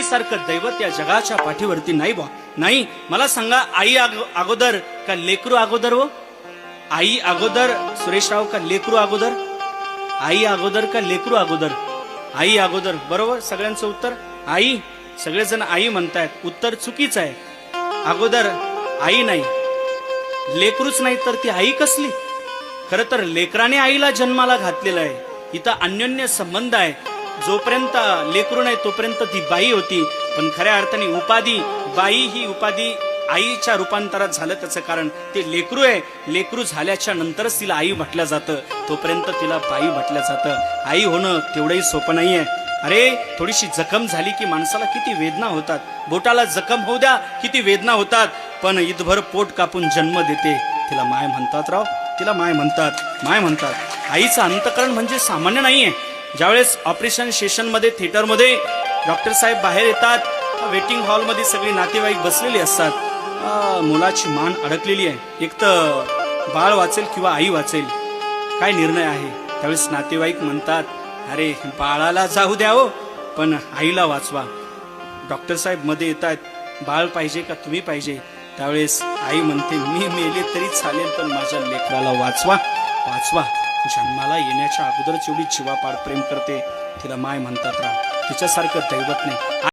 आईसारखं दैवत या जगाच्या पाठीवरती नाही बा. नाही, मला सांगा, आई अगोदर का लेकरू अगोदर? हो, आई अगोदर सुरेशराव का लेकरू अगोदर? आई अगोदर का लेकरू अगोदर? आई अगोदर. बरोबर, सगळ्यांचं उत्तर आई. सगळेजण आई म्हणतायत. उत्तर चुकीच आहे. अगोदर आई नाही, लेकरूच नाही तर ती आई कसली? खर तर लेकराने आईला जन्माला घातलेला आहे. इथं अन्योन्य संबंध आहे. जोपर्यंत लेकरू नाही तोपर्यंत ती बाई होती. पण खऱ्या अर्थाने उपाधी बाई ही उपाधी आईच्या रूपांतरात झालं. त्याचं कारण ते लेकरू आहे. लेकरू झाल्याच्या नंतरच तिला आई म्हटलं जातं, तोपर्यंत तिला बाई म्हटलं जातं. आई होणं तेवढंही सोपं नाहीये. अरे, थोडीशी जखम झाली की माणसाला किती वेदना होतात. बोटाला जखम होऊ द्या, किती वेदना होतात. पण ईदभर पोट कापून जन्म देते, तिला माय म्हणतात. राव, तिला माय म्हणतात, माय म्हणतात. आईचं अंतकरण म्हणजे सामान्य नाहीये. ज्यावेळेस ऑपरेशन सेशनमध्ये, थिएटरमध्ये डॉक्टर साहेब बाहेर येतात, वेटिंग हॉलमध्ये सगळी नातेवाईक बसलेली असतात. मुलाची मान अडकलेली आहे. एक तर बाळ वाचेल किंवा आई वाचेल, काय निर्णय आहे? त्यावेळेस नातेवाईक म्हणतात, अरे बाळाला जाऊ द्या हो, पण आईला वाचवा. डॉक्टर साहेब मध्ये येतात, बाळ पाहिजे का तुम्ही पाहिजे? त्यावेळेस आई म्हणते, मी मेले तरी चालेल, पण माझ्या लेकराला वाचवा, वाचवा. जन्माला येण्याच्या अगोदरच एवढी जीवापाड प्रेम करते, तिला माय म्हणतात. राव, तिच्यासारखं दैवत नाही.